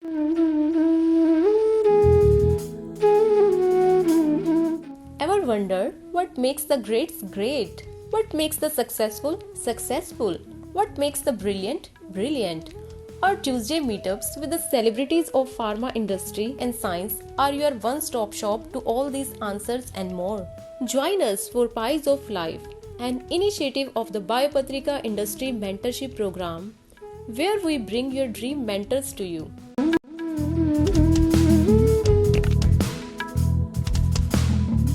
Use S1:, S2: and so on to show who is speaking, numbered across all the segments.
S1: Ever wonder what makes the greats great? What makes the successful successful? What makes the brilliant brilliant? Our Tuesday meetups with the celebrities of pharma industry and science are your one-stop shop to all these answers and more. Join us for Pies of Life, an initiative of the Biopatrika Industry Mentorship Program, where we bring your dream mentors to you.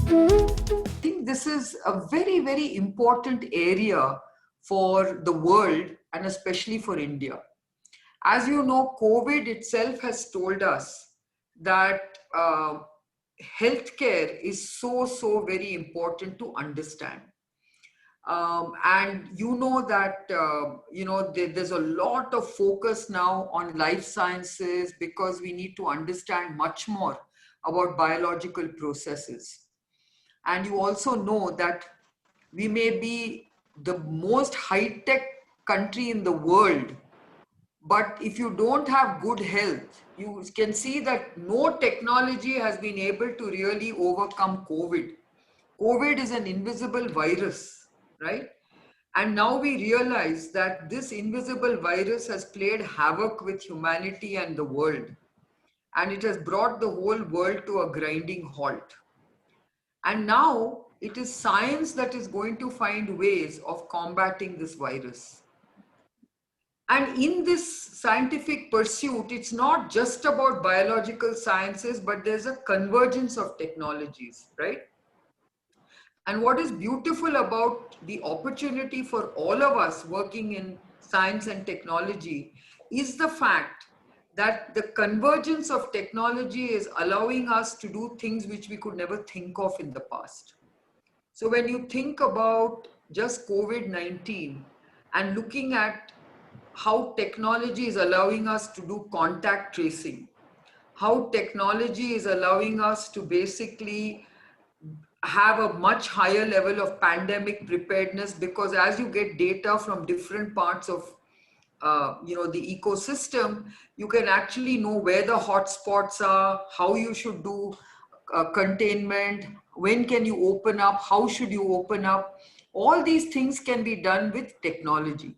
S2: I think this is a very, very important area for the world and especially for India. As you know, COVID itself has told us that healthcare is so very important to understand. And you know that, there's a lot of focus now on life sciences because we need to understand much more about biological processes. And you also know that we may be the most high-tech country in the world, but if you don't have good health, you can see that no technology has been able to really overcome COVID. COVID is an invisible virus, right? And now we realize that this invisible virus has played havoc with humanity and the world. And it has brought the whole world to a grinding halt. And now it is science that is going to find ways of combating this virus. And in this scientific pursuit, it's not just about biological sciences, but there's a convergence of technologies, right? And what is beautiful about the opportunity for all of us working in science and technology is the fact that the convergence of technology is allowing us to do things which we could never think of in the past. So when you think about just COVID-19 and looking at how technology is allowing us to do contact tracing, how technology is allowing us to basically have a much higher level of pandemic preparedness, because as you get data from different parts of the ecosystem, you can actually know where the hotspots are, how you should do containment, when can you open up, how should you open up. All these things can be done with technology.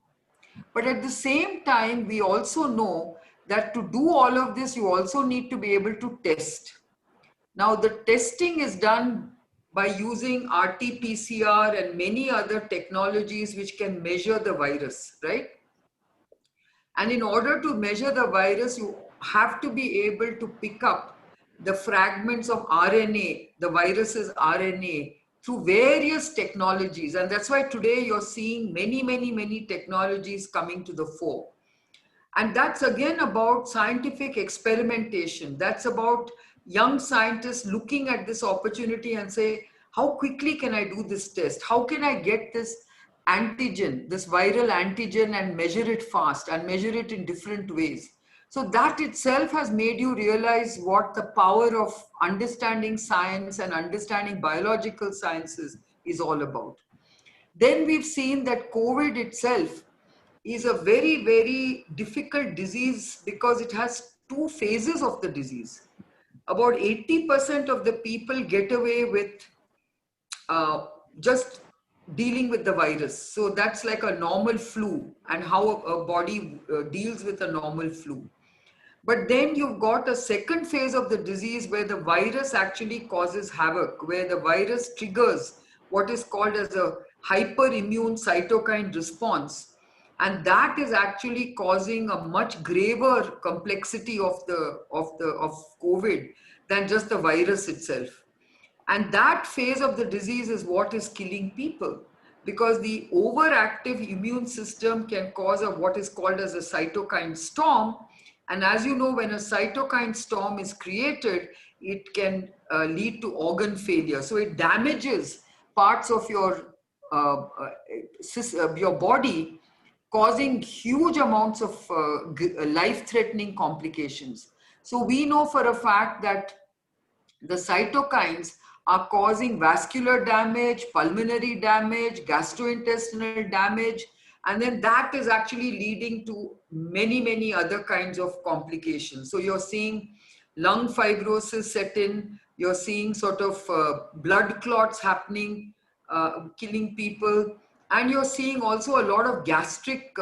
S2: But at the same time, we also know that to do all of this, you also need to be able to test. Now, the testing is done by using RT-PCR and many other technologies which can measure the virus, right? And in order to measure the virus, you have to be able to pick up the fragments of RNA, the virus's RNA, through various technologies. And that's why today you're seeing many technologies coming to the fore. And that's again about scientific experimentation. That's about young scientists looking at this opportunity and say, how quickly can I do this test? How can I get this antigen, this viral antigen, and measure it fast and measure it in different ways? So that itself has made you realize what the power of understanding science and understanding biological sciences is all about. Then we've seen that COVID itself is a very difficult disease because it has two phases of the disease. About 80% of the people get away with just dealing with the virus. So that's like a normal flu and how a body deals with a normal flu. But then you've got a second phase of the disease where the virus actually causes havoc, where the virus triggers what is called as a hyperimmune cytokine response. And that is actually causing a much graver complexity of COVID than just the virus itself. And that phase of the disease is what is killing people, because the overactive immune system can cause what is called as a cytokine storm. And as you know, when a cytokine storm is created, it can lead to organ failure. So it damages parts of your body, causing huge amounts of life-threatening complications. So we know for a fact that the cytokines are causing vascular damage, pulmonary damage, gastrointestinal damage, And then that is actually leading to many other kinds of complications. So you're seeing lung fibrosis set in, you're seeing sort of blood clots happening, killing people, and you're seeing also a lot of gastric,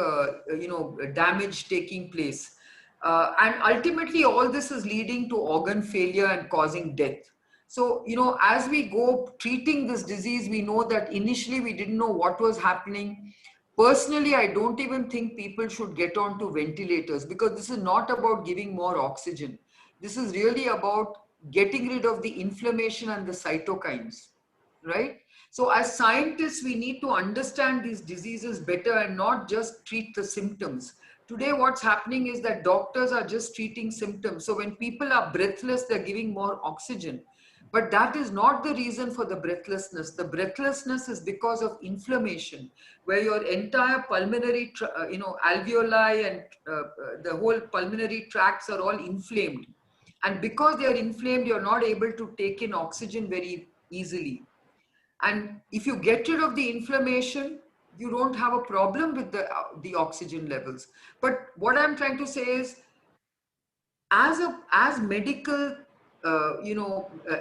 S2: damage taking place. And ultimately, all this is leading to organ failure and causing death. So, as we go treating this disease, we know that initially we didn't know what was happening. Personally, I don't even think people should get onto ventilators, because this is not about giving more oxygen. This is really about getting rid of the inflammation and the cytokines, right? So as scientists, we need to understand these diseases better and not just treat the symptoms. Today, what's happening is that doctors are just treating symptoms. So when people are breathless, they're giving more oxygen. But that is not the reason for the breathlessness. The breathlessness is because of inflammation, where your entire pulmonary, alveoli and the whole pulmonary tracts are all inflamed. And because they are inflamed, you're not able to take in oxygen very easily. And if you get rid of the inflammation, you don't have a problem with the oxygen levels. But what I'm trying to say is, as medical,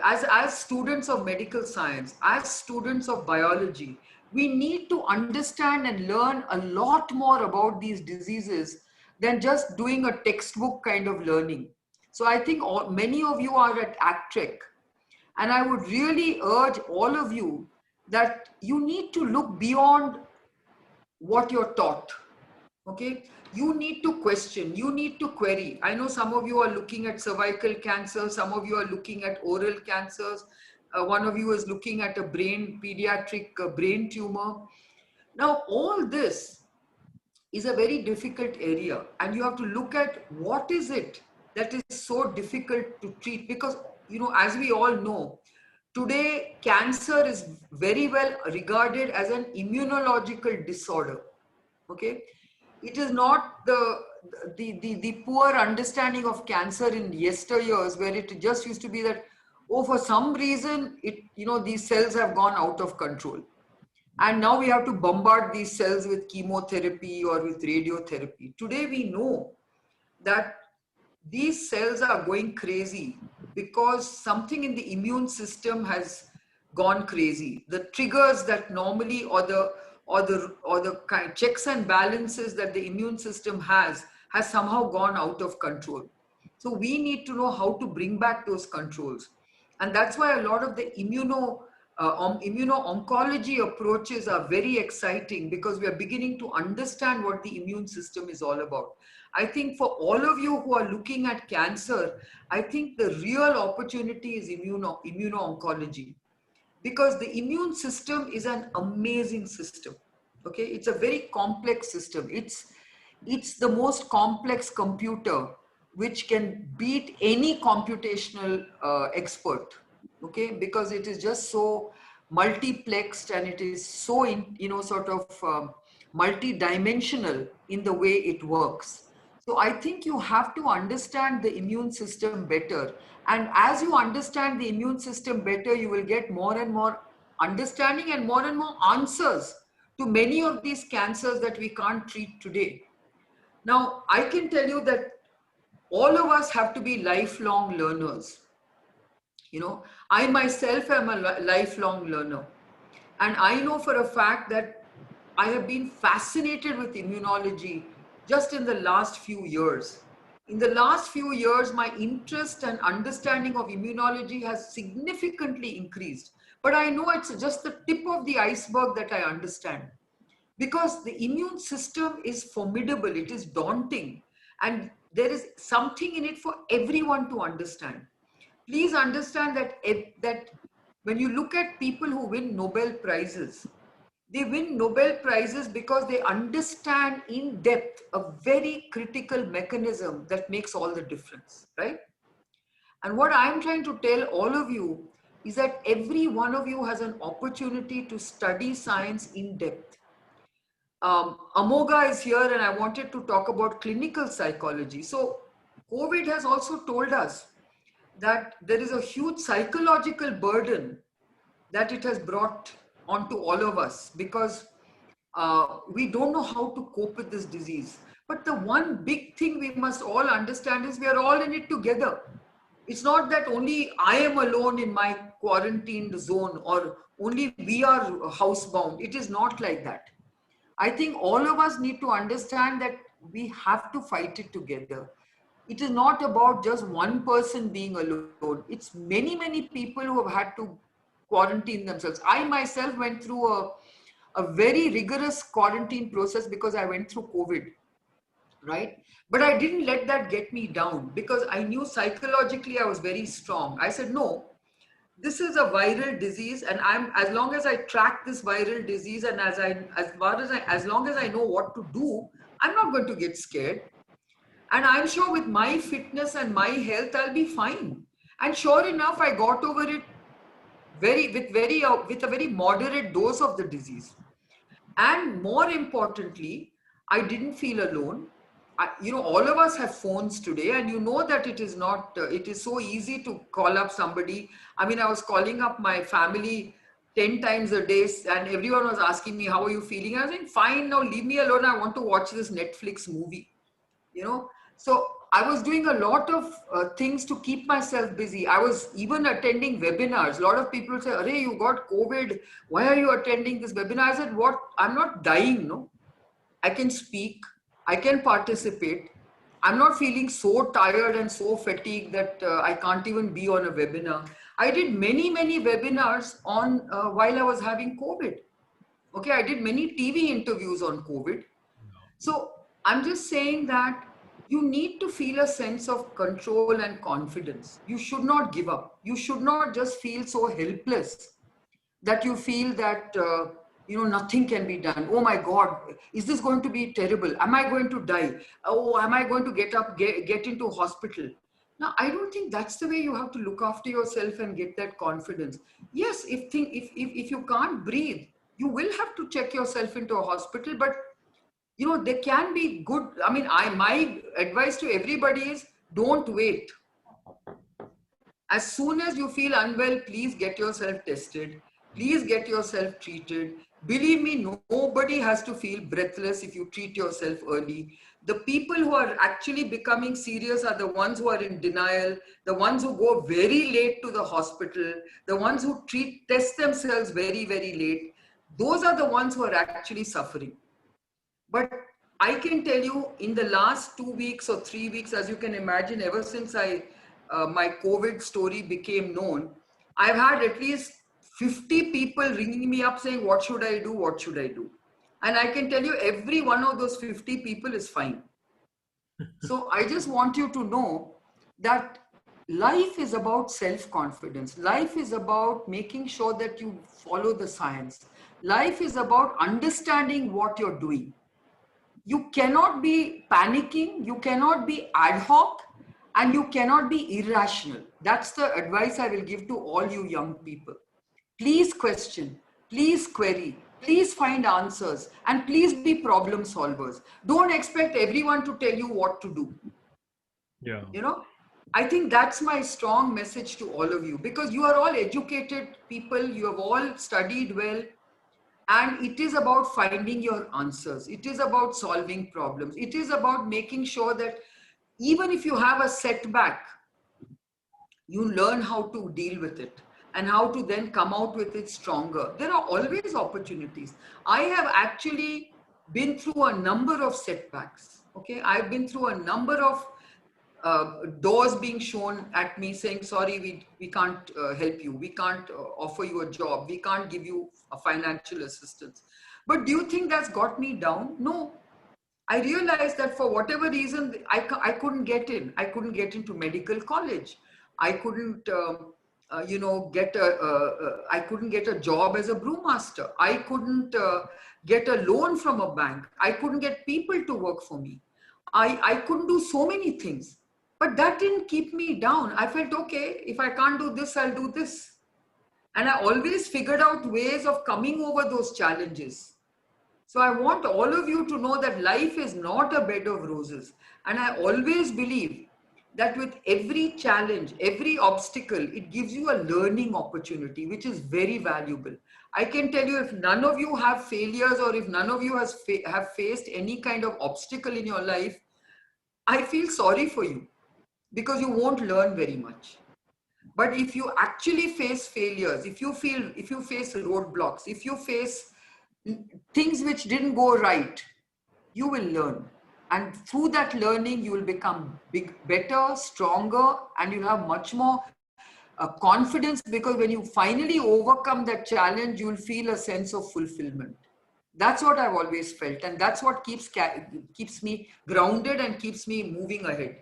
S2: as students of medical science, as students of biology, we need to understand and learn a lot more about these diseases than just doing a textbook kind of learning. So I think many of you are at ACTREC, and I would really urge all of you that you need to look beyond what you're taught. Okay, you need to question, you need to query. I know some of you are looking at cervical cancer, some of you are looking at oral cancers, one of you is looking at a pediatric brain tumor. Now all this is a very difficult area, and you have to look at what is it that is so difficult to treat, because as we all know, today cancer is very well regarded as an immunological disorder. Okay, it is not the poor understanding of cancer in yesteryears, where it just used to be that, oh, for some reason these cells have gone out of control, and now we have to bombard these cells with chemotherapy or with radiotherapy. Today we know that these cells are going crazy because something in the immune system has gone crazy. The triggers that normally, or the kind checks and balances that the immune system has somehow gone out of control. So we need to know how to bring back those controls. And that's why a lot of the immuno-oncology approaches are very exciting, because we are beginning to understand what the immune system is all about. I think for all of you who are looking at cancer, I think the real opportunity is immuno-oncology, because the immune system is an amazing system. Okay, it's a very complex system. It's the most complex computer which can beat any computational expert. Okay, because it is just so multiplexed, and it is so sort of multi-dimensional in the way it works. So I think you have to understand the immune system better. And as you understand the immune system better, you will get more and more understanding and more answers to many of these cancers that we can't treat today. Now, I can tell you that all of us have to be lifelong learners. I myself am a lifelong learner. And I know for a fact that I have been fascinated with immunology just in the last few years. In the last few years, my interest and understanding of immunology has significantly increased. But I know it's just the tip of the iceberg that I understand. Because the immune system is formidable, it is daunting, and there is something in it for everyone to understand. Please understand that when you look at people who win Nobel Prizes, they win Nobel Prizes because they understand in depth a very critical mechanism that makes all the difference, right? And what I'm trying to tell all of you is that every one of you has an opportunity to study science in depth. Amoga is here, and I wanted to talk about clinical psychology. So COVID has also told us that there is a huge psychological burden that it has brought onto all of us, because we don't know how to cope with this disease. But the one big thing we must all understand is we are all in it together. It's not that only I am alone in my quarantined zone or only we are housebound. It is not like that. I think all of us need to understand that we have to fight it together. It is not about just one person being alone. It's many, many people who have had to quarantine themselves. I myself went through a very rigorous quarantine process because I went through COVID, right? But I didn't let that get me down because I knew psychologically I was very strong. I said, no, this is a viral disease, and I'm, as long as I track this viral disease and as long as I know what to do, I'm not going to get scared. And I'm sure with my fitness and my health, I'll be fine. And sure enough, I got over it with a very moderate dose of the disease. And more importantly, I didn't feel alone. All of us have phones today, and you know that it is not, it is so easy to call up somebody. I mean, I was calling up my family 10 times a day, and everyone was asking me, how are you feeling? I was saying, fine, now leave me alone. I want to watch this Netflix movie, you know. So I was doing a lot of things to keep myself busy. I was even attending webinars. A lot of people say, Arey, you got COVID. Why are you attending this webinar? I said, what? I'm not dying, no. I can speak. I can participate. I'm not feeling so tired and so fatigued that I can't even be on a webinar. I did many, many webinars on while I was having COVID. Okay, I did many TV interviews on COVID. So I'm just saying that you need to feel a sense of control and confidence. You should not give up. You should not just feel so helpless that you feel that nothing can be done. Oh my God, is this going to be terrible? Am I going to die? Oh, am I going to get into hospital? Now, I don't think that's the way you have to look after yourself and get that confidence. Yes, if you can't breathe, you will have to check yourself into a hospital, but there can be good. I mean, my advice to everybody is don't wait. As soon as you feel unwell, please get yourself tested. Please get yourself treated. Believe me, nobody has to feel breathless if you treat yourself early. The people who are actually becoming serious are the ones who are in denial, the ones who go very late to the hospital, the ones who test themselves very, very late. Those are the ones who are actually suffering. But I can tell you, in the last 2 weeks or 3 weeks, as you can imagine, ever since my COVID story became known, I've had at least 50 people ringing me up saying, what should I do? What should I do? And I can tell you, every one of those 50 people is fine. So I just want you to know that life is about self-confidence. Life is about making sure that you follow the science. Life is about understanding what you're doing. You cannot be panicking, you cannot be ad hoc, and you cannot be irrational. That's the advice I will give to all you young people. Please question, please query, please find answers, and please be problem solvers. Don't expect everyone to tell you what to do.
S3: Yeah.
S2: I think that's my strong message to all of you, because you are all educated people, you have all studied well. And it is about finding your answers. It is about solving problems. It is about making sure that even if you have a setback, you learn how to deal with it and how to then come out with it stronger. There are always opportunities. I have actually been through a number of setbacks. Okay, I've been through a number of doors being shown at me saying, sorry, we can't help you. We can't offer you a job. We can't give you a financial assistance. But do you think that's got me down? No. I realized that for whatever reason, I couldn't get in. I couldn't get into medical college. I couldn't, I couldn't get a job as a brewmaster. I couldn't get a loan from a bank. I couldn't get people to work for me. I couldn't do so many things. But that didn't keep me down. I felt, okay, if I can't do this, I'll do this. And I always figured out ways of coming over those challenges. So I want all of you to know that life is not a bed of roses. And I always believe that with every challenge, every obstacle, it gives you a learning opportunity, which is very valuable. I can tell you, if none of you have failures, or if none of you have faced any kind of obstacle in your life, I feel sorry for you, because you won't learn very much. But if you actually face failures, if you face roadblocks, if you face things which didn't go right, you will learn. And through that learning, you will become better, stronger, and you'll have much more confidence, because when you finally overcome that challenge, you'll feel a sense of fulfillment. That's what I've always felt. And that's what keeps me grounded and keeps me moving ahead.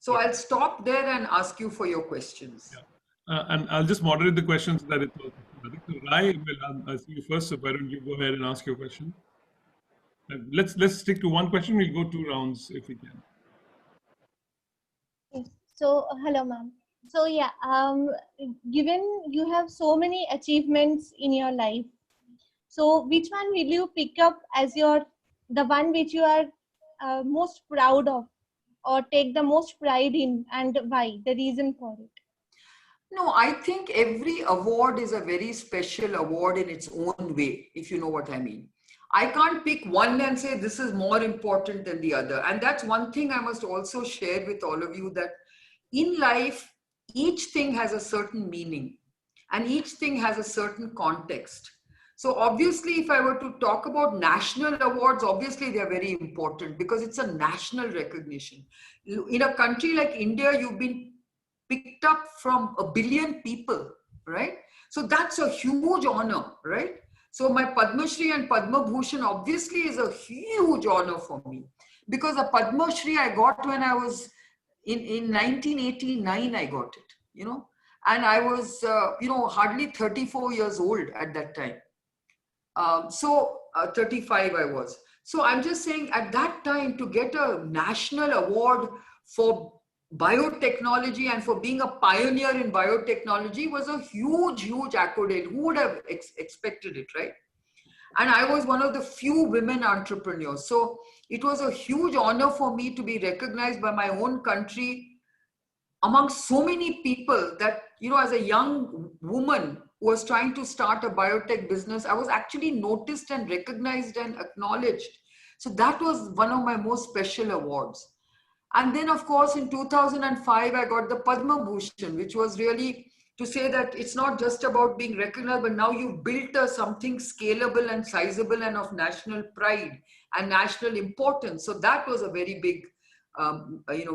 S2: So I'll stop there and ask you for your questions.
S3: Yeah. And I'll just moderate the questions so that it's also systematic. So Rai, I'll see you first. So why don't you go ahead and ask your question? Let's stick to one question. We'll go 2 rounds if we can.
S4: Yes. So, hello, ma'am. So, yeah, given you have so many achievements in your life, so which one will you pick up as the one which you are most proud of, or take the most pride in, and why? The reason for it?
S2: No, I think every award is a very special award in its own way, if you know what I mean. I can't pick one and say this is more important than the other. And that's one thing I must also share with all of you, that in life, each thing has a certain meaning and each thing has a certain context. So obviously, if I were to talk about national awards, obviously they are very important because it's a national recognition. In a country like India, you've been picked up from a billion people, right? So that's a huge honor, right? So my Padma Shri and Padma Bhushan obviously is a huge honor for me, because a Padma Shri I got when I was in 1989, I got it, and I was, hardly 34 years old at that time. 35 I was. So I'm just saying, at that time, to get a national award for biotechnology and for being a pioneer in biotechnology was a huge, huge accolade. Who would have expected it, right? And I was one of the few women entrepreneurs. So it was a huge honor for me to be recognized by my own country among so many people, that, as a young woman who was trying to start a biotech business, I was actually noticed and recognized and acknowledged. So that was one of my most special awards. And then, of course, in 2005, I got the Padma Bhushan, which was really to say that it's not just about being recognized, but now you've built something scalable and sizable and of national pride and national importance. So that was a very big,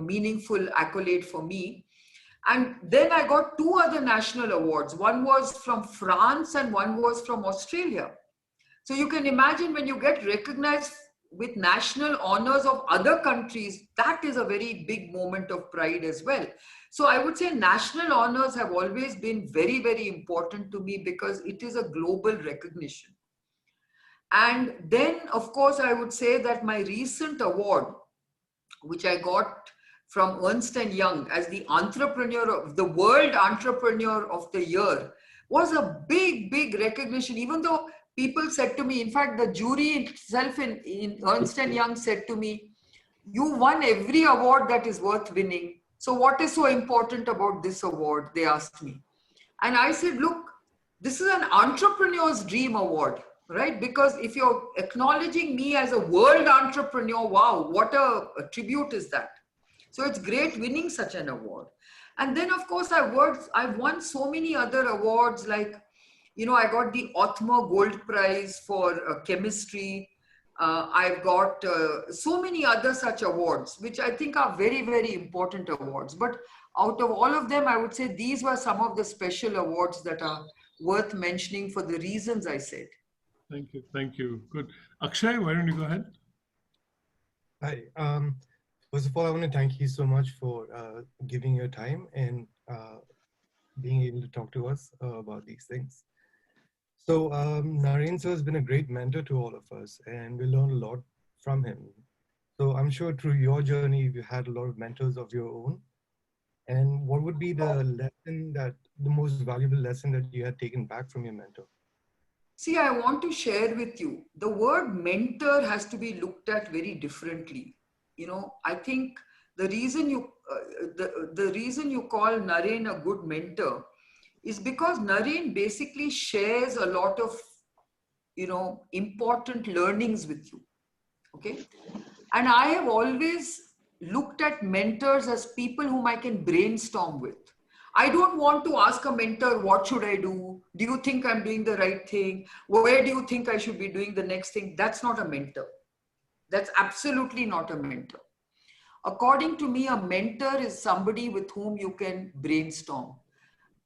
S2: meaningful accolade for me. And then I got 2 other national awards. One was from France and one was from Australia. So you can imagine, when you get recognized with national honors of other countries, that is a very big moment of pride as well. So I would say national honors have always been very, very important to me, because it is a global recognition. And then, of course, I would say that my recent award, which I got from Ernst & Young as the World Entrepreneur of the Year, was a big, big recognition. Even though people said to me, in fact, the jury itself in Ernst & Young said to me, you won every award that is worth winning. So what is so important about this award? They asked me. And I said, look, this is an entrepreneur's dream award, right? Because if you're acknowledging me as a world entrepreneur, wow, what a tribute is that? So it's great winning such an award. And then, of course, I've won so many other awards, like, I got the Othmer Gold Prize for chemistry. I've got so many other such awards, which I think are very, very important awards. But out of all of them, I would say these were some of the special awards that are worth mentioning for the reasons I said.
S3: Thank you. Thank you. Good. Akshay, why don't you go ahead?
S5: Hi. First of all, I want to thank you so much for giving your time and being able to talk to us about these things. So Naren sir has been a great mentor to all of us, and we learned a lot from him. So I'm sure through your journey, you had a lot of mentors of your own. And what would be the most valuable lesson that you had taken back from your mentor?
S2: See, I want to share with you, the word mentor has to be looked at very differently. I think the reason the reason you call Naren a good mentor is because Naren basically shares a lot of, important learnings with you. Okay. And I have always looked at mentors as people whom I can brainstorm with. I don't want to ask a mentor, what should I do? Do you think I'm doing the right thing? Where do you think I should be doing the next thing? That's not a mentor. That's absolutely not a mentor. According to me, a mentor is somebody with whom you can brainstorm.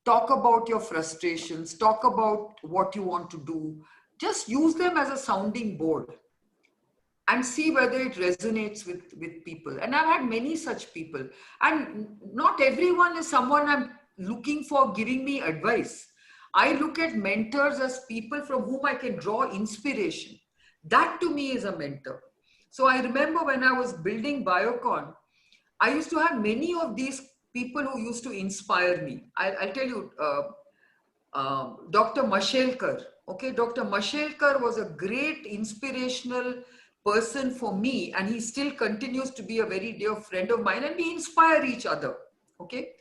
S2: Talk about your frustrations, talk about what you want to do. Just use them as a sounding board and see whether it resonates with people. And I've had many such people. And not everyone is someone I'm looking for giving me advice. I look at mentors as people from whom I can draw inspiration. That to me is a mentor. So I remember when I was building Biocon, I used to have many of these people who used to inspire me. I'll tell you, Dr. Mashelkar. Okay, Dr. Mashelkar was a great inspirational person for me, and he still continues to be a very dear friend of mine, and we inspire each other. Okay,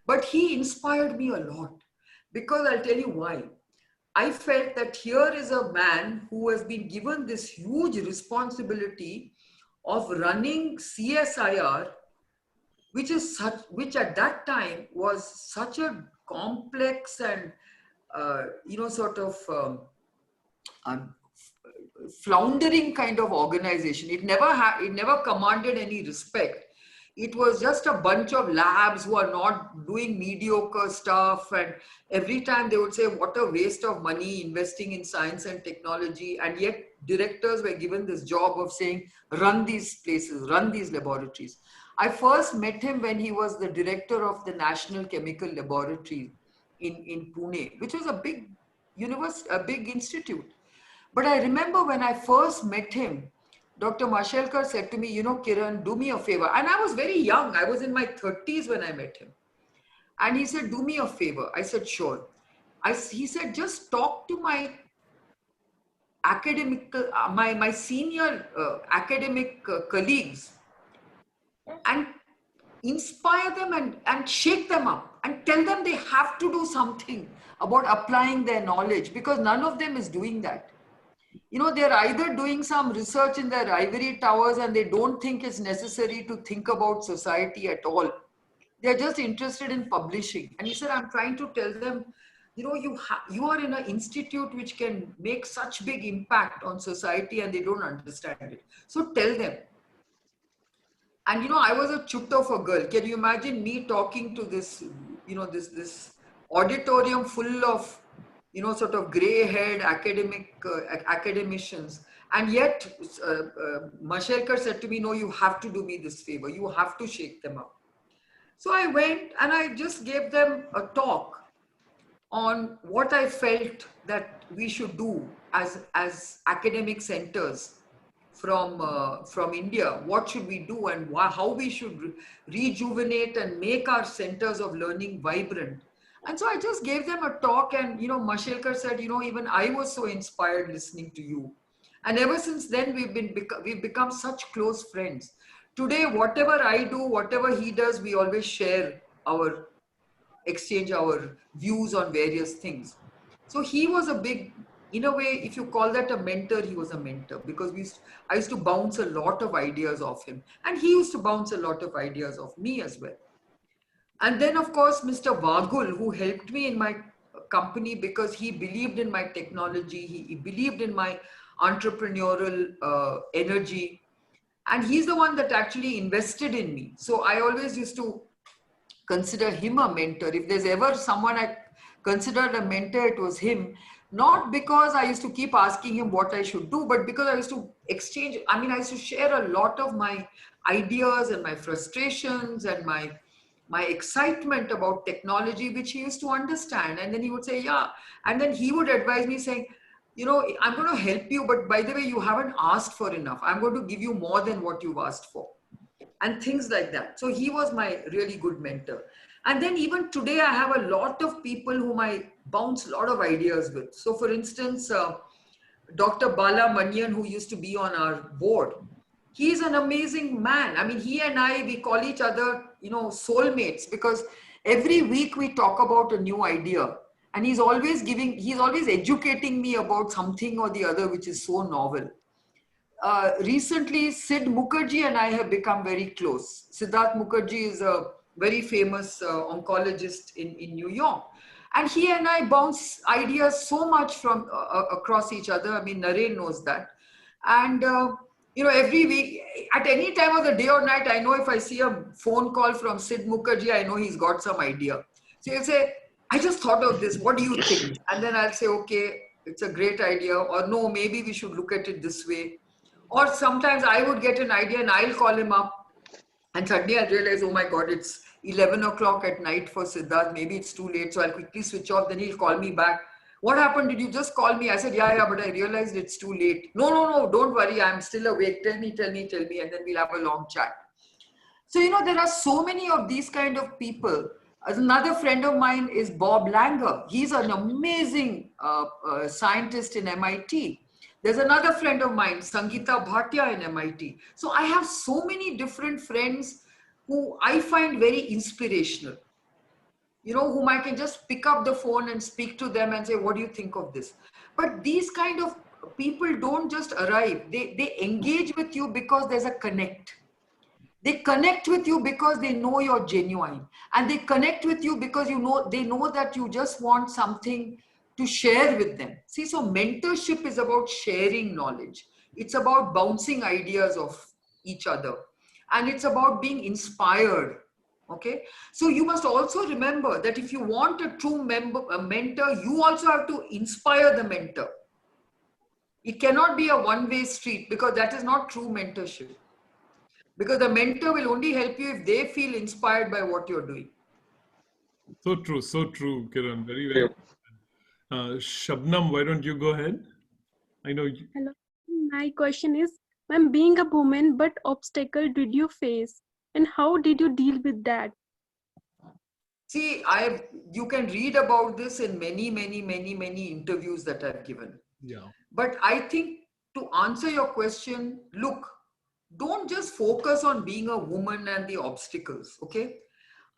S2: but he inspired me a lot because I'll tell you why. I felt that here is a man who has been given this huge responsibility of running CSIR, which at that time was such a complex and sort of floundering kind of organization. It never commanded any respect. It was just a bunch of labs who are not doing mediocre stuff, and every time they would say, what a waste of money investing in science and technology. And yet directors were given this job of saying, run these places, run these laboratories. I first met him when he was the director of the National Chemical Laboratory in Pune, which was a big university, a big institute. But I remember when I first met him, Dr. Mashelkar said to me, Kiran, do me a favor. And I was very young. I was in my 30s when I met him. And he said, do me a favor. I said, sure. He said, just talk to my my senior academic colleagues and inspire them and shake them up and tell them they have to do something about applying their knowledge, because none of them is doing that. They're either doing some research in their ivory towers and they don't think it's necessary to think about society at all. They're just interested in publishing. And he said, I'm trying to tell them, you are in an institute which can make such big impact on society and they don't understand it. So tell them. And I was a chut of a girl. Can you imagine me talking to this, this auditorium full of, sort of gray-haired academicians. And yet, Mashelkar said to me, no, you have to do me this favor. You have to shake them up. So I went and I just gave them a talk on what I felt that we should do as academic centers from India. What should we do and how we should rejuvenate and make our centers of learning vibrant. And so I just gave them a talk, and Mashelkar said, even I was so inspired listening to you. And ever since then, we've become such close friends. Today, whatever I do, whatever he does, we always exchange our views on various things. So he was a big, in a way, if you call that a mentor, he was a mentor, because I used to bounce a lot of ideas off him, and he used to bounce a lot of ideas off me as well. And then, of course, Mr. Vagul, who helped me in my company because he believed in my technology, he believed in my entrepreneurial energy, and he's the one that actually invested in me. So I always used to consider him a mentor. If there's ever someone I considered a mentor, it was him. Not because I used to keep asking him what I should do, but because I used to exchange. I used to share a lot of my ideas and my frustrations and my excitement about technology, which he used to understand. And then he would say, yeah. And then he would advise me saying, I'm going to help you, but by the way, you haven't asked for enough. I'm going to give you more than what you've asked for. And things like that. So he was my really good mentor. And then even today, I have a lot of people whom I bounce a lot of ideas with. So for instance, Dr. Bala Manian, who used to be on our board, He's an amazing man. I mean, he and I, we call each other, soulmates, because every week we talk about a new idea. And he's always educating me about something or the other, which is so novel. Recently, Sid Mukherjee and I have become very close. Siddharth Mukherjee is a very famous oncologist in New York. And he and I bounce ideas so much from across each other. I mean, Naren knows that. And, every week, at any time of the day or night, I know if I see a phone call from Sid Mukherjee, I know he's got some idea. So he'll say, I just thought of this. What do you think? And then I'll say, okay, it's a great idea. Or no, maybe we should look at it this way. Or sometimes I would get an idea and I'll call him up. And suddenly I realize, oh my God, it's 11 o'clock at night for Siddharth. Maybe it's too late. So I'll quickly switch off. Then he'll call me back. What happened? Did you just call me? I said, yeah, but I realized it's too late. No, don't worry. I'm still awake. Tell me. And then we'll have a long chat. So, there are so many of these kind of people. Another friend of mine is Bob Langer. He's an amazing scientist in MIT. There's another friend of mine, Sangeeta Bhatia in MIT. So I have so many different friends who I find very inspirational. Whom I can just pick up the phone and speak to them and say, what do you think of this? But these kind of people don't just arrive. They engage with you because there's a connect. They connect with you because they know you're genuine. And they connect with you because they know that you just want something to share with them. See, so mentorship is about sharing knowledge. It's about bouncing ideas off each other. And it's about being inspired. Okay. So you must also remember that if you want a true mentor, you also have to inspire the mentor. It cannot be a one-way street, because that is not true mentorship. Because the mentor will only help you if they feel inspired by what you're doing.
S3: So true, Kiran. Very, very. Shabnam, why don't you go ahead? I know you.
S6: Hello. My question is, when being a woman, what obstacle did you face, and how did you deal with that?
S2: See, you can read about this in many interviews that I've given.
S3: Yeah.
S2: But I think to answer your question, look, don't just focus on being a woman and the obstacles, okay?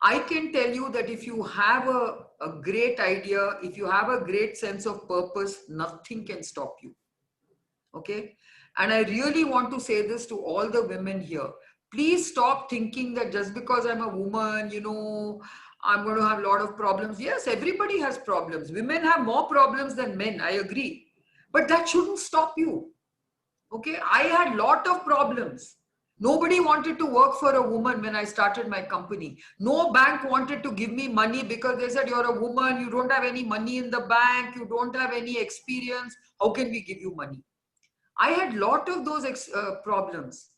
S2: I can tell you that if you have a great idea, if you have a great sense of purpose, nothing can stop you, okay? And I really want to say this to all the women here. Please stop thinking that just because I'm a woman, I'm going to have a lot of problems. Yes, everybody has problems. Women have more problems than men, I agree. But that shouldn't stop you. Okay, I had a lot of problems. Nobody wanted to work for a woman when I started my company. No bank wanted to give me money because they said, you're a woman, you don't have any money in the bank, you don't have any experience. How can we give you money? I had a lot of those problems.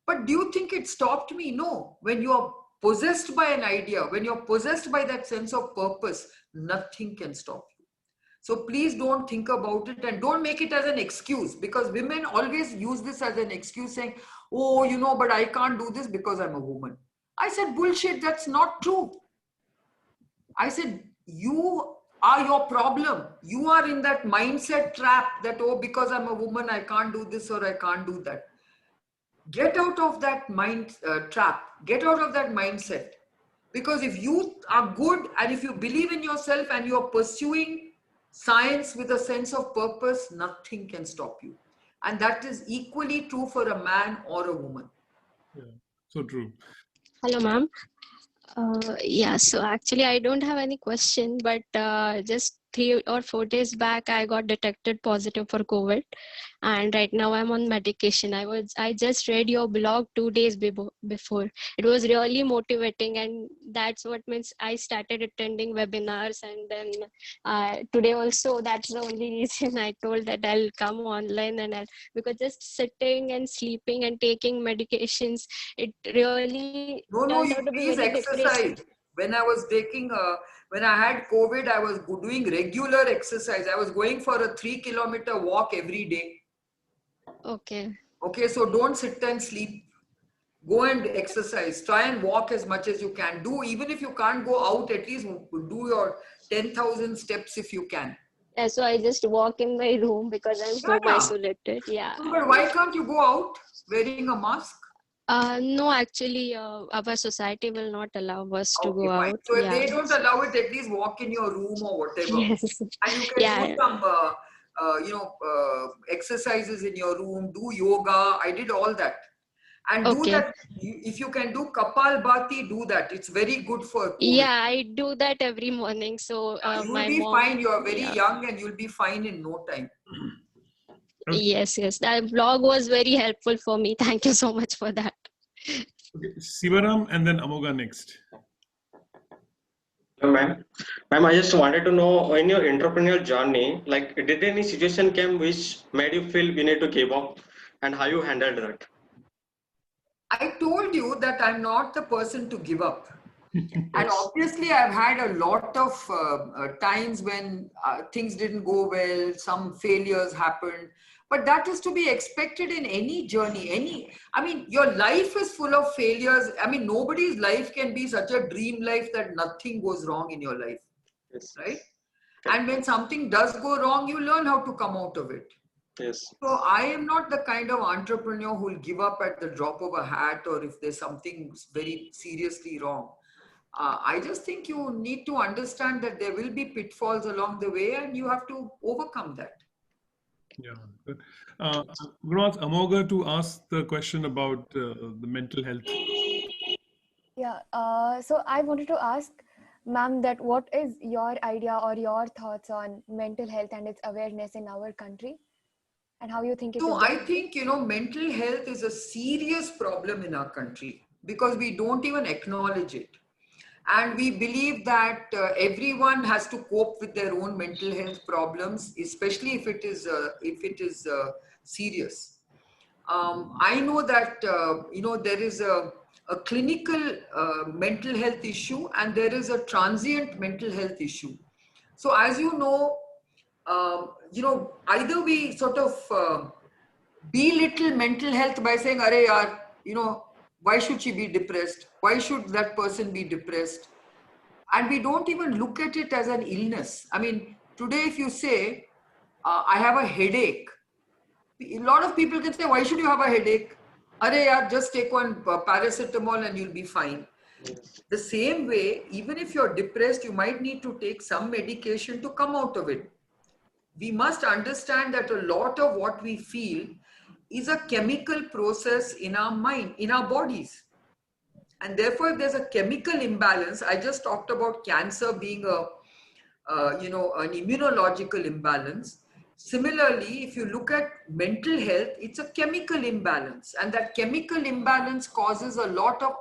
S2: But do you think it stopped me? No. When you're possessed by an idea, when you're possessed by that sense of purpose, nothing can stop you. So please don't think about it and don't make it as an excuse, because women always use this as an excuse saying, oh, but I can't do this because I'm a woman. I said, bullshit, that's not true. I said, you are your problem. You are in that mindset trap that, oh, because I'm a woman, I can't do this or I can't do that. Get out of that trap. Get out of that mindset. Because if you are good and if you believe in yourself and you're pursuing science with a sense of purpose, nothing can stop you. And that is equally true for a man or a woman.
S3: Yeah, so true.
S6: Hello, ma'am. Yeah, so actually I don't have any question, but just 3 or 4 days back, I got detected positive for COVID. And right now I'm on medication. I just read your blog 2 days before. It was really motivating, and that's what means I started attending webinars. And then today also, that's the only reason I told that I'll come online, and because just sitting and sleeping and taking medications, it really
S2: No,
S6: turned
S2: you
S6: out to be
S2: please
S6: very
S2: exercise.
S6: depressing.
S2: When when I had COVID, I was doing regular exercise. I was going for a 3-kilometer walk every day.
S6: Okay.
S2: Okay, so don't sit and sleep. Go and exercise. Try and walk as much as you can. Even if you can't go out, at least do your 10,000 steps if you can.
S6: Yeah, so I just walk in my room because I'm home
S2: Yeah.
S6: isolated. Yeah.
S2: No, but why can't you go out wearing a mask?
S6: No, actually, our society will not allow us to
S2: Okay,
S6: go
S2: fine.
S6: out.
S2: So if
S6: Yeah.
S2: they don't allow it, at least walk in your room or whatever.
S6: Yes.
S2: And you can do
S6: Yeah.
S2: some, exercises in your room, do yoga. I did all that. And do
S6: Okay.
S2: that. If you can do Kapalbhati, do that. It's very good for COVID.
S6: Yeah, I do that every morning. So
S2: You will
S6: my
S2: be
S6: mom,
S2: fine. You are very
S6: yeah.
S2: young and you'll be fine in no time.
S6: Yes, yes. That blog was very helpful for me. Thank you so much for that.
S3: Okay, Sivaram and then Amoga next.
S7: Hello, ma'am. Ma'am, I just wanted to know in your entrepreneurial journey, like, did any situation came which made you feel we need to give up, and how you handled that?
S2: I told you that I'm not the person to give up. And
S7: Yes.
S2: obviously, I've had a lot of times when things didn't go well, some failures happened. But that is to be expected in any journey. I mean, your life is full of failures. I mean, nobody's life can be such a dream life that nothing goes wrong in your life,
S7: Yes.
S2: right? And when something does go wrong, you learn how to come out of it.
S7: Yes.
S2: So I am not the kind of entrepreneur who will give up at the drop of a hat or if there's something very seriously wrong. I just think you need to understand that there will be pitfalls along the way and you have to overcome that.
S3: Yeah, good. I'm going to ask Amoga to ask the question about the mental health.
S8: Yeah, so I wanted to ask, ma'am, that what is your idea or your thoughts on mental health and its awareness in our country, and how you think it
S2: So
S8: is
S2: I
S8: going?
S2: think, mental health is a serious problem in our country because we don't even acknowledge it. And we believe that everyone has to cope with their own mental health problems, especially if it is serious. I know that there is a clinical mental health issue and there is a transient mental health issue. So as you know, either we sort of belittle mental health by saying, "Arey yaar, why should she be depressed? Why should that person be depressed?" And we don't even look at it as an illness. I mean, today if you say, I have a headache, a lot of people can say, why should you have a headache? Arey yaar, just take one paracetamol and you'll be fine. The same way, even if you're depressed, you might need to take some medication to come out of it. We must understand that a lot of what we feel is a chemical process in our mind, in our bodies. And therefore, if there's a chemical imbalance, I just talked about cancer being an immunological imbalance. Similarly, if you look at mental health, it's a chemical imbalance, and that chemical imbalance causes a lot of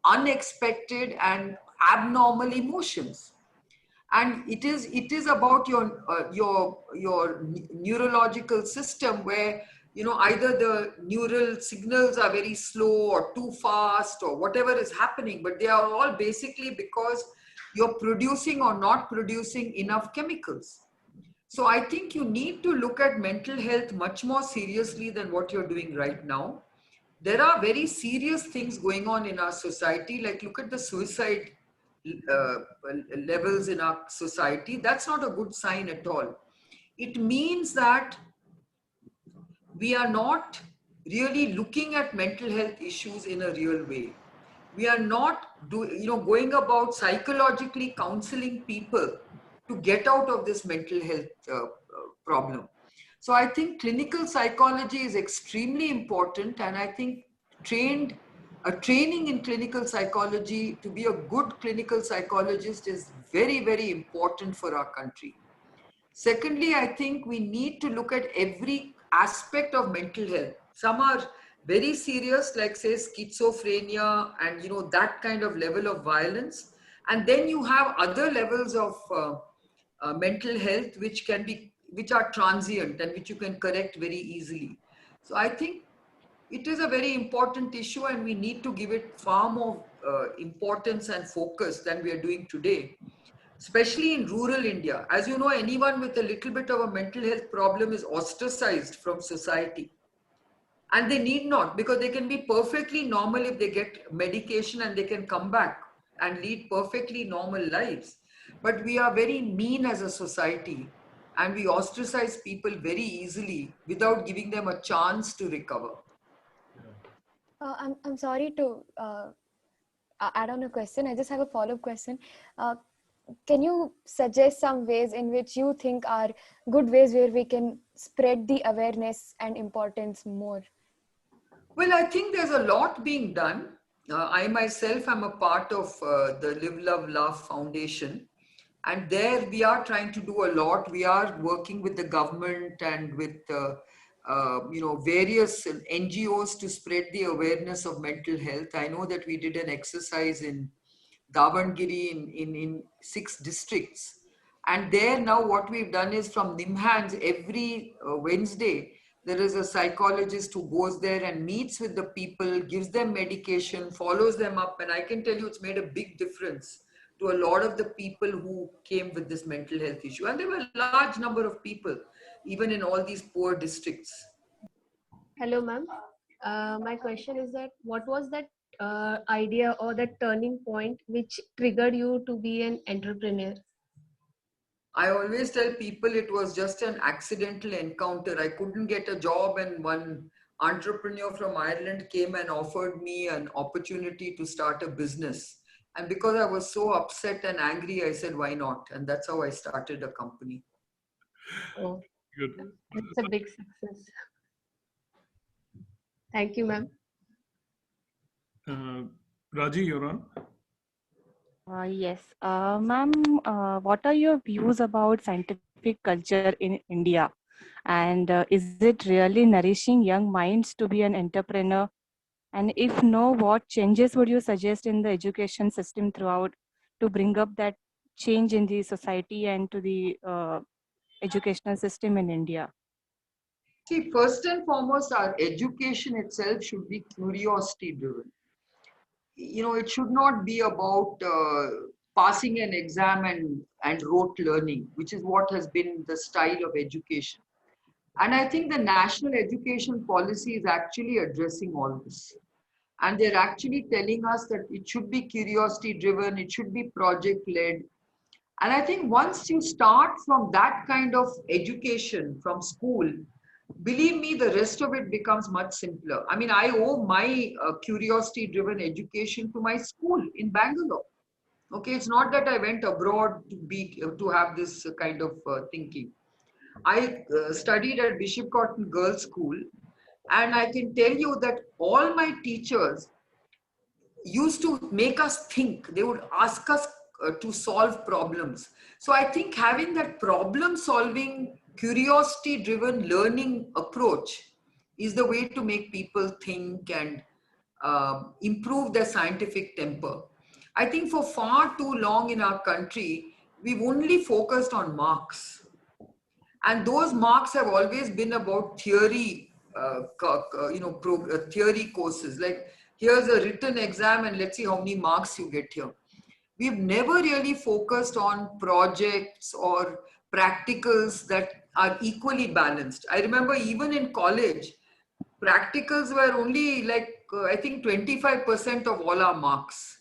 S2: unexpected and abnormal emotions. And it is about your neurological system where either the neural signals are very slow or too fast or whatever is happening, but they are all basically because you're producing or not producing enough chemicals. So I think you need to look at mental health much more seriously than what you're doing right now. There are very serious things going on in our society, like look at the suicide uh, levels in our society. That's not a good sign at all. It means that we are not really looking at mental health issues in a real way. We are not going about psychologically counseling people to get out of this mental health problem. So I think clinical psychology is extremely important, and I think training in clinical psychology to be a good clinical psychologist is very, very important for our country. Secondly, I think we need to look at every aspect of mental health. Some are very serious, like say schizophrenia and that kind of level of violence. And then you have other levels of mental health which are transient and which you can correct very easily. So I think it is a very important issue and we need to give it far more importance and focus than we are doing today, especially in rural India. As you know, anyone with a little bit of a mental health problem is ostracized from society. And they need not, because they can be perfectly normal if they get medication and they can come back and lead perfectly normal lives. But we are very mean as a society. and we ostracize people very easily without giving them a chance to recover.
S8: I'm sorry to add on a question. I just have a follow-up question. Can you suggest some ways in which you think are good ways where we can spread the awareness and importance more?
S2: Well, I think there's a lot being done. I myself am a part of the Live, Love, Laugh Foundation. And there we are trying to do a lot. We are working with the government and with various NGOs to spread the awareness of mental health. I know that we did an exercise in Davangere in 6 districts. And there now what we've done is from Nimhans every Wednesday, there is a psychologist who goes there and meets with the people, gives them medication, follows them up. And I can tell you it's made a big difference to a lot of the people who came with this mental health issue. And there were a large number of people, even in all these poor districts.
S9: Hello, ma'am. My question is that what was that idea or that turning point which triggered you to be an entrepreneur?
S2: I always tell people it was just an accidental encounter. I couldn't get a job, and one entrepreneur from Ireland came and offered me an opportunity to start a business. And because I was so upset and angry, I said, why not? And that's how I started a company.
S9: Oh,
S3: Good.
S9: that's a big success. Thank you, ma'am.
S3: Raji, you're on.
S10: Yes. Ma'am, what are your views about scientific culture in India? And is it really nourishing young minds to be an entrepreneur? And if no, what changes would you suggest in the education system throughout to bring up that change in the society and to the educational system in India?
S2: See, first and foremost, our education itself should be curiosity driven. It should not be about passing an exam and rote learning, which is what has been the style of education. And I think the national education policy is actually addressing all this. And they're actually telling us that it should be curiosity driven, it should be project led. And I think once you start from that kind of education from school, believe me, the rest of it becomes much simpler. I mean, I owe my curiosity driven education to my school in Bangalore. Okay, it's not that I went abroad to have this kind of thinking. I studied at Bishop Cotton Girls' School, and I can tell you that all my teachers used to make us think. They would ask us to solve problems. So I think having that problem solving, curiosity driven learning approach is the way to make people think and improve their scientific temper. I think for far too long in our country, we've only focused on marks. And those marks have always been about theory, theory courses. Like, here's a written exam and let's see how many marks you get here. We've never really focused on projects or practicals that are equally balanced. I remember even in college, practicals were only I think 25% of all our marks.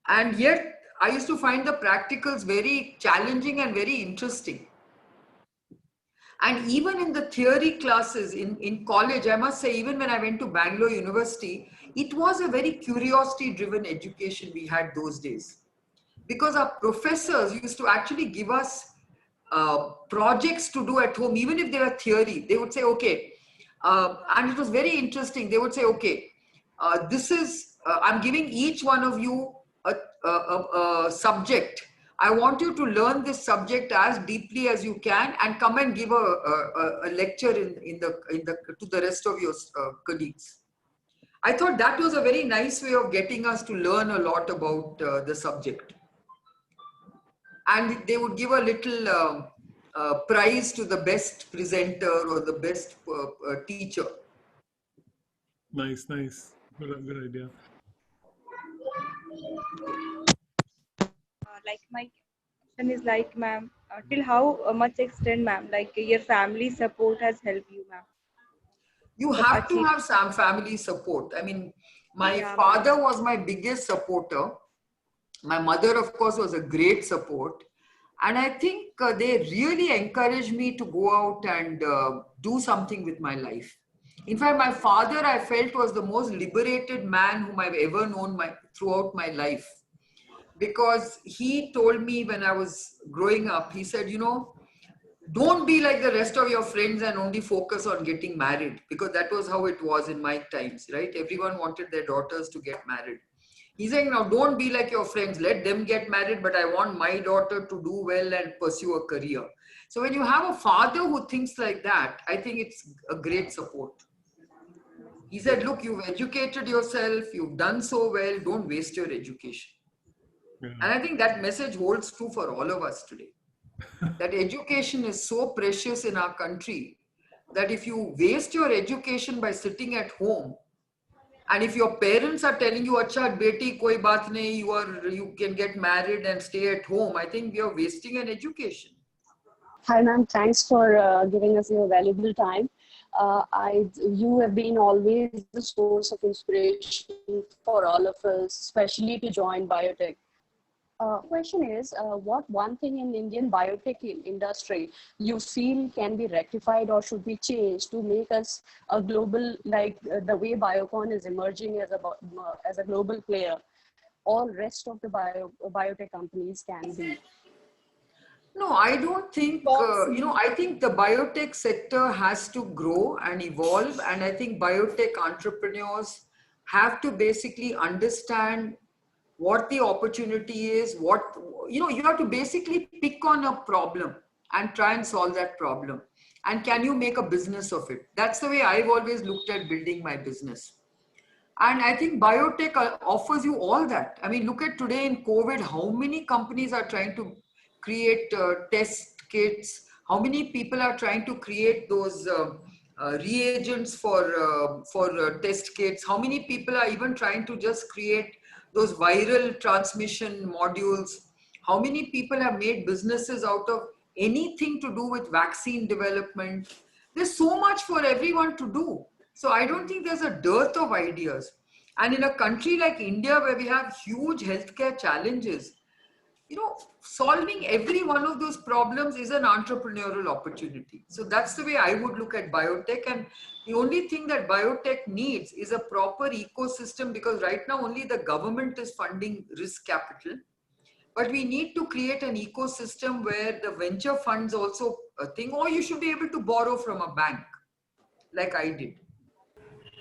S2: And yet I used to find the practicals very challenging and very interesting. And even in the theory classes in college, I must say, even when I went to Bangalore University, it was a very curiosity-driven education we had those days. Because our professors used to actually give us projects to do at home, even if they were theory. They would say, okay, and it was very interesting. They would say, okay, I'm giving each one of you a subject. I want you to learn this subject as deeply as you can and come and give a lecture to the rest of your colleagues. I thought that was a very nice way of getting us to learn a lot about the subject. And they would give a little prize to the best presenter or the best teacher.
S3: Nice. Good idea.
S11: Like my question is like, ma'am, till how much extent, ma'am, like your family support has helped you, ma'am?
S2: You have to have some family support. I mean, my father was my biggest supporter. My mother, of course, was a great support. And I think they really encouraged me to go out and do something with my life. In fact, my father, I felt, was the most liberated man whom I've ever known throughout my life. Because he told me when I was growing up, he said, don't be like the rest of your friends and only focus on getting married, because that was how it was in my times, right? Everyone wanted their daughters to get married. He's saying, now don't be like your friends, let them get married, but I want my daughter to do well and pursue a career. So when you have a father who thinks like that, I think it's a great support. He said, look, you've educated yourself, you've done so well, don't waste your education. And I think that message holds true for all of us today. That education is so precious in our country that if you waste your education by sitting at home, and if your parents are telling you, "Acha, beti, koi baat nahi, you can get married and stay at home," I think we are wasting an education.
S12: Hi, ma'am. Thanks for giving us your valuable time. You have been always the source of inspiration for all of us, especially to join biotech. Question is, what one thing in Indian biotech industry you feel can be rectified or should be changed to make us a global, like the way Biocon is emerging as a global player, all rest of the biotech companies can be?
S2: No, I don't think, I think the biotech sector has to grow and evolve. And I think biotech entrepreneurs have to basically understand what the opportunity is, you have to basically pick on a problem and try and solve that problem. And can you make a business of it? That's the way I've always looked at building my business. And I think biotech offers you all that. I mean, look at today in COVID, how many companies are trying to create test kits? How many people are trying to create those reagents for test kits? How many people are even trying to just create those viral transmission modules? How many people have made businesses out of anything to do with vaccine development? There's so much for everyone to do. So I don't think there's a dearth of ideas. And in a country like India, where we have huge healthcare challenges, solving every one of those problems is an entrepreneurial opportunity. So that's the way I would look at biotech. And the only thing that biotech needs is a proper ecosystem, because right now only the government is funding risk capital. But we need to create an ecosystem where the venture funds also think, or you should be able to borrow from a bank, like I did.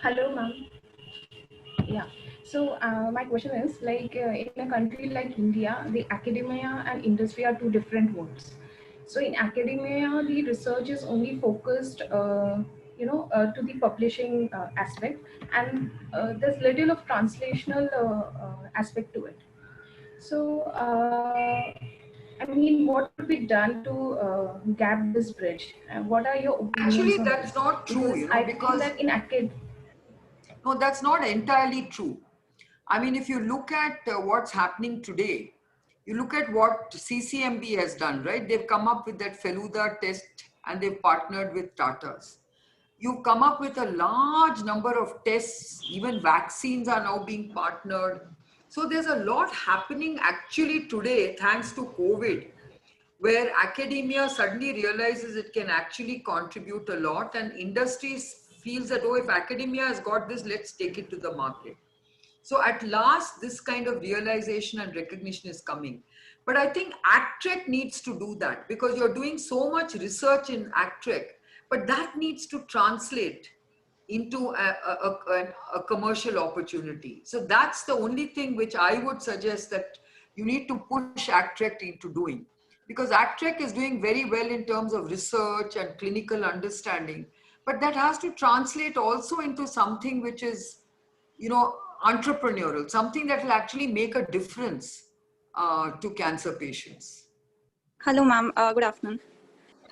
S13: Hello, ma'am. Yeah. So my question is, like in a country like India, the academia and industry are two different worlds. So in academia, the research is only focused, to the publishing aspect, and there's little of translational aspect to it. So I mean, what could be done to gap this bridge? What are your opinions
S2: Actually,
S13: on
S2: that's
S13: this?
S2: not true,
S13: I
S2: because
S13: think that in academia.
S2: No, that's not entirely true. I mean, if you look at what's happening today, you look at what CCMB has done, right? They've come up with that Feluda test and they've partnered with Tata's. You've come up with a large number of tests, even vaccines are now being partnered. So there's a lot happening actually today, thanks to COVID, where academia suddenly realizes it can actually contribute a lot, and industries feels that, oh, if academia has got this, let's take it to the market. So at last, this kind of realization and recognition is coming. But I think ACTREC needs to do that, because you're doing so much research in ACTREC, but that needs to translate into a commercial opportunity. So that's the only thing which I would suggest that you need to push ACTREC into doing. Because ACTREC is doing very well in terms of research and clinical understanding, but that has to translate also into something which is, entrepreneurial, something that will actually make a difference to cancer patients.
S14: Hello, ma'am. Good afternoon.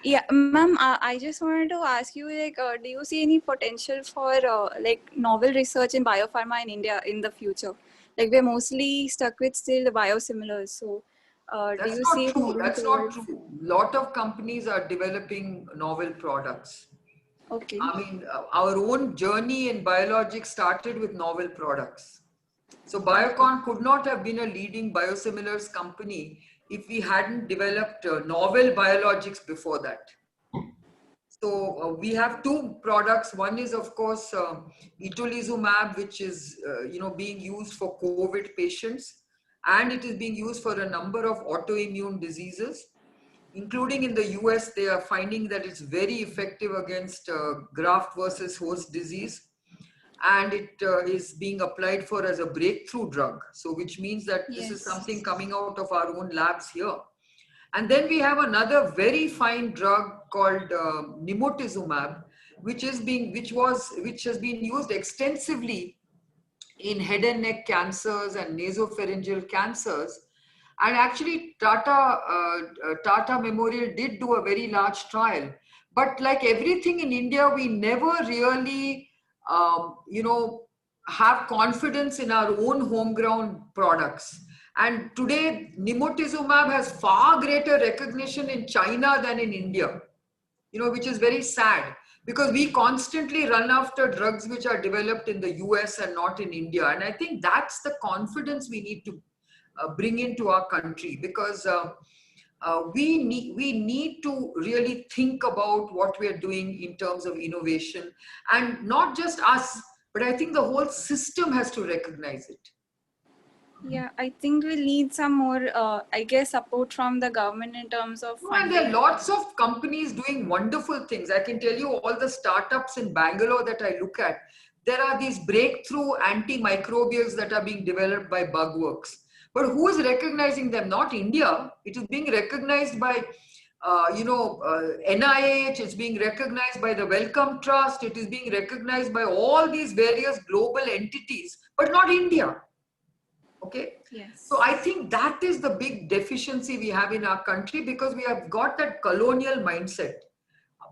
S14: Yeah, ma'am, I just wanted to ask you, like, do you see any potential for like novel research in biopharma in India in the future? Like, we're mostly stuck with still the biosimilars. So, do you see it moving
S2: That's
S14: towards?
S2: not true. Lot of companies are developing novel products.
S14: Okay.
S2: I mean, our own journey in biologics started with novel products. So Biocon could not have been a leading biosimilars company if we hadn't developed novel biologics before that. So we have two products. One is, of course, itolizumab, which is being used for COVID patients, and it is being used for a number of autoimmune diseases, including in the US. They are finding that it's very effective against graft versus host disease, and it is being applied for as a breakthrough drug. So, which means that this is something coming out of our own labs here. And then we have another very fine drug called nimotuzumab, which has been used extensively in head and neck cancers and nasopharyngeal cancers. And actually, Tata Memorial did do a very large trial. But like everything in India, we never really, have confidence in our own homegrown products. And today, nimotuzumab has far greater recognition in China than in India, which is very sad, because we constantly run after drugs which are developed in the US and not in India. And I think that's the confidence we need to bring into our country, because we need to really think about what we are doing in terms of innovation, and not just us, but I think the whole system has to recognize it.
S14: Yeah, I think we'll need some more, I guess, support from the government in terms of
S2: funding. There are lots of companies doing wonderful things. I can tell you all the startups in Bangalore that I look at. There are these breakthrough antimicrobials that are being developed by Bugworks. But who is recognizing them? Not India. It is being recognized by, NIH. It's being recognized by the Wellcome Trust. It is being recognized by all these various global entities, but not India. Okay.
S14: Yes.
S2: So I think that is the big deficiency we have in our country, because we have got that colonial mindset,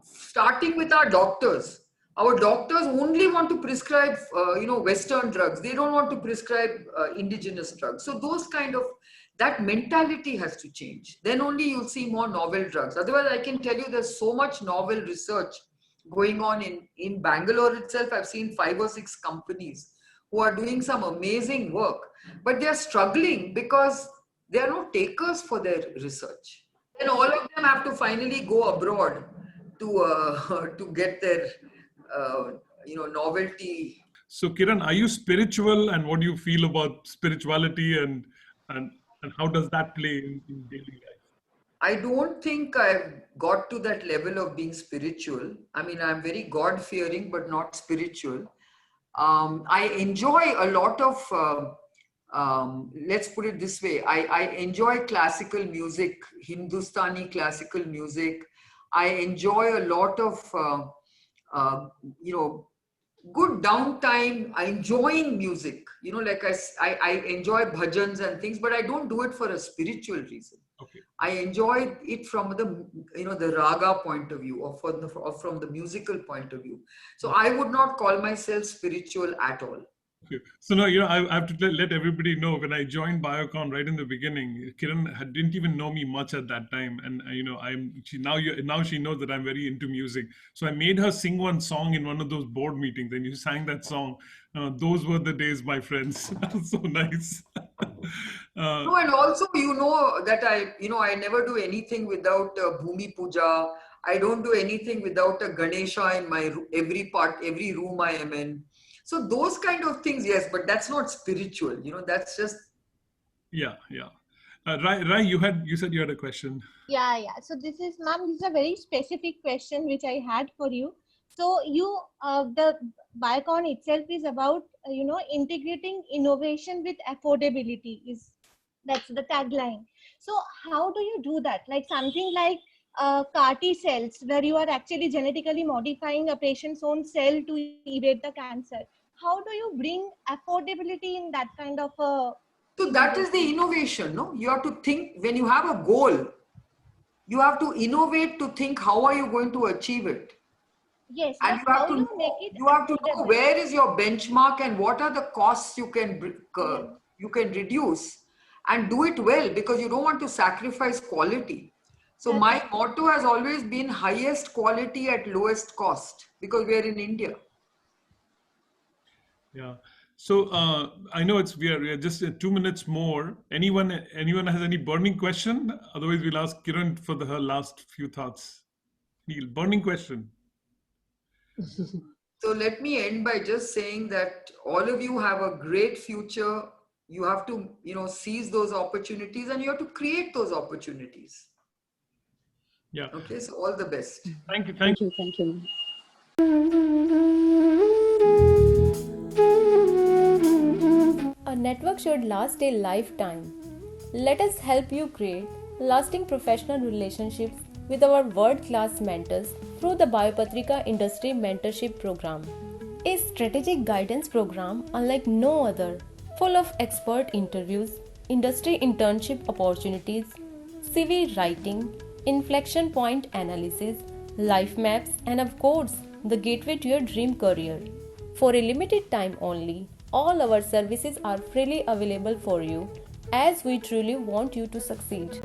S2: starting with our doctors. Our doctors only want to prescribe, Western drugs. They don't want to prescribe indigenous drugs. So that mentality has to change. Then only you'll see more novel drugs. Otherwise, I can tell you there's so much novel research going on in Bangalore itself. I've seen 5 or 6 companies who are doing some amazing work, but they are struggling because there are no takers for their research. Then all of them have to finally go abroad to get their novelty.
S3: So Kiran, are you spiritual, and what do you feel about spirituality, and how does that play in daily life?
S2: I don't think I've got to that level of being spiritual. I mean, I'm very God-fearing, but not spiritual. I enjoy a lot of, let's put it this way, I enjoy classical music, Hindustani classical music. I enjoy a lot of, good downtime, enjoying music. Like I enjoy bhajans and things, but I don't do it for a spiritual reason.
S3: Okay.
S2: I enjoy it from the, the raga point of view, or from the musical point of view. So I would not call myself spiritual at all.
S3: Okay. So now, I have to let everybody know, when I joined Biocon right in the beginning, Kiran didn't even know me much at that time. And, now she knows that I'm very into music. So I made her sing one song in one of those board meetings, and you sang that song. Those were the days, my friends. So nice.
S2: No, and also, that I never do anything without Bhumi Puja. I don't do anything without a Ganesha in my every room I am in. So those kind of things, yes, but that's not spiritual. That's just.
S3: Yeah. Rai, you said you had a question.
S4: Yeah. So this is a very specific question which I had for you. So the Biocon itself is about, integrating innovation with affordability. That's the tagline. So how do you do that? Like something like CAR-T cells, where you are actually genetically modifying a patient's own cell to evade the cancer. How do you bring affordability in that kind of a...
S2: So that is the innovation, no? You have to think, when you have a goal, you have to innovate to think how are you going to achieve it.
S4: Yes,
S2: and you have to know where is your benchmark and what are the costs you can reduce, and do it well, because you don't want to sacrifice quality. So my motto has always been highest quality at lowest cost, because we are in India.
S3: Yeah. So I know we are just 2 minutes more. Anyone has any burning question? Otherwise, we'll ask Kiran for her last few thoughts. Neil, burning question.
S2: So let me end by just saying that all of you have a great future. You have to, seize those opportunities, and you have to create those opportunities.
S3: Yeah.
S2: Okay. So all the best.
S3: Thank you.
S12: Thank you. Thank you.
S1: A network should last a lifetime. Let us help you create lasting professional relationships with our world-class mentors through the Biopatrika Industry Mentorship Program. A strategic guidance program unlike no other, full of expert interviews, industry internship opportunities, CV writing, inflection point analysis, life maps, and of course, the gateway to your dream career. For a limited time only, all our services are freely available for you as we truly want you to succeed.